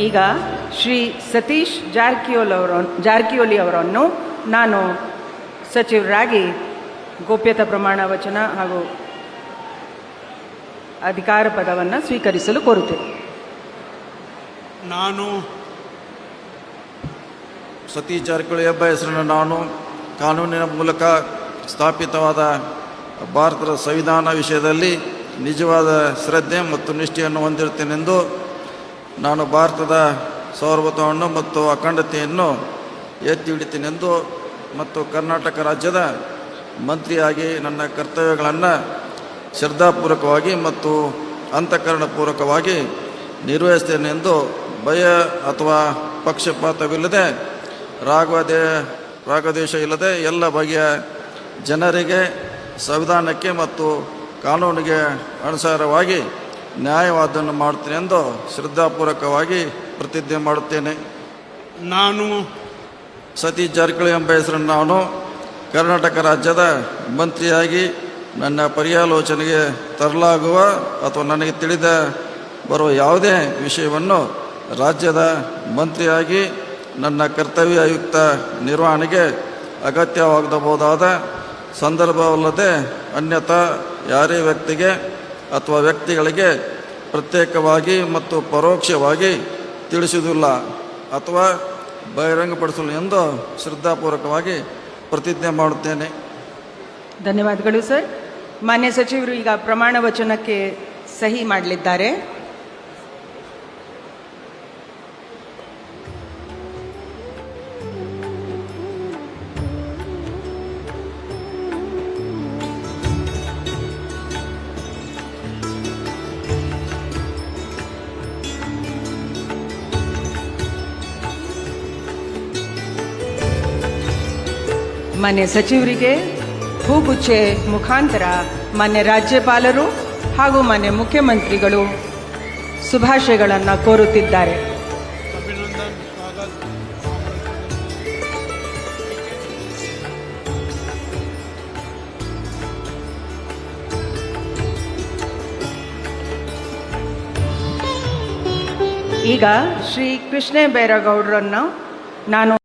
ಈಗ ಶ್ರೀ ಸತೀಶ್ ಜಾರಕಿಹೊಳಿ ಅವರನ್ನು ನಾನು ಸಚಿವರಾಗಿ ಗೋಪ್ಯತಾ ಪ್ರಮಾಣ ವಚನ ಹಾಗೂ ಅಧಿಕಾರ ಪದವನ್ನು ಸ್ವೀಕರಿಸಲು ಕೋರುತ್ತೇನೆ. ನಾನು ಸತೀಶ್ ಜಾರಕಿಹೊಳಿ ಎಂಬ ಹೆಸರನ್ನು ನಾನು ಕಾನೂನಿನ ಮೂಲಕ ಸ್ಥಾಪಿತವಾದ ಭಾರತದ ಸಂವಿಧಾನ ವಿಷಯದಲ್ಲಿ ನಿಜವಾದ ಶ್ರದ್ಧೆ ಮತ್ತು ನಿಷ್ಠೆಯನ್ನು ಹೊಂದಿರುತ್ತೇನೆಂದು ನಾನು ಭಾರತದ ಸಾರ್ವಭೌಮತ್ವವನ್ನು ಮತ್ತು ಅಖಂಡತೆಯನ್ನು ಎತ್ತಿ ಹಿಡಿತೇನೆಂದು ಮತ್ತು ಕರ್ನಾಟಕ ರಾಜ್ಯದ ಮಂತ್ರಿಯಾಗಿ ನನ್ನ ಕರ್ತವ್ಯಗಳನ್ನು ಶ್ರದ್ಧಾಪೂರ್ವಕವಾಗಿ ಮತ್ತು ಅಂತಃಕರಣಪೂರ್ವಕವಾಗಿ ನಿರ್ವಹಿಸ್ತೇನೆಂದು ಭಯ ಅಥವಾ ಪಕ್ಷಪಾತವಿಲ್ಲದೆ ರಾಗದ್ವೇಷ ಇಲ್ಲದೆ ಎಲ್ಲ ಬಗೆಯ ಜನರಿಗೆ ಸಂವಿಧಾನಕ್ಕೆ ಮತ್ತು ಕಾನೂನಿಗೆ ಅನುಸಾರವಾಗಿ ನ್ಯಾಯವಾದವನ್ನು ಮಾಡುತ್ತೇನೆ ಎಂದು ಶ್ರದ್ಧಾಪೂರ್ವಕವಾಗಿ ಪ್ರತಿಜ್ಞೆ ಮಾಡುತ್ತೇನೆ. ನಾನು ಸತೀಶ್ ಜಾರಕಿಹೊಳಿ ಎಂಬ ಹೆಸರನ್ನು ನಾನು ಕರ್ನಾಟಕ ರಾಜ್ಯದ ಮಂತ್ರಿಯಾಗಿ ನನ್ನ ಪರ್ಯಾಲೋಚನೆಗೆ ತರಲಾಗುವ ಅಥವಾ ನನಗೆ ತಿಳಿದ ಬರುವ ಯಾವುದೇ ವಿಷಯವನ್ನು ರಾಜ್ಯದ ಮಂತ್ರಿಯಾಗಿ ನನ್ನ ಕರ್ತವ್ಯಯುಕ್ತ ನಿರ್ವಹಣೆಗೆ ಅಗತ್ಯವಾಗಬಹುದಾದ ಸಂದರ್ಭವಲ್ಲದೆ ಅನ್ಯಥಾ ಯಾರೇ ವ್ಯಕ್ತಿಗೆ ಅಥವಾ ವ್ಯಕ್ತಿಗಳಿಗೆ ಪ್ರತ್ಯೇಕವಾಗಿ ಮತ್ತು ಪರೋಕ್ಷವಾಗಿ ತಿಳಿಸುವುದಿಲ್ಲ ಅಥವಾ ಬಹಿರಂಗಪಡಿಸಲು ಎಂದು ಶ್ರದ್ಧಾಪೂರ್ವಕವಾಗಿ ಪ್ರತಿಜ್ಞೆ ಮಾಡುತ್ತೇನೆ. ಧನ್ಯವಾದಗಳು ಸರ್. ಮಾನ್ಯ ಸಚಿವರು ಈಗ ಪ್ರಮಾಣ ವಚನಕ್ಕೆ ಸಹಿ ಮಾಡಲಿದ್ದಾರೆ. ಮಾನ್ಯ ಸಚಿವರಿಗೆ ಹೂಗುಚ್ಚೆ ಮುಖಾಂತರ ಮಾನ್ಯ ರಾಜ್ಯಪಾಲರು ಹಾಗೂ ಮಾನ್ಯ ಮುಖ್ಯಮಂತ್ರಿಗಳು ಶುಭಾಶಯಗಳನ್ನು ಕೋರುತ್ತಿದ್ದಾರೆ. ಅಭಿನಂದನ್ ಸ್ವಾಗತ. ಈಗ ಶ್ರೀ ಕೃಷ್ಣ ಬೈರೇಗೌಡರನ್ನು ನಾನು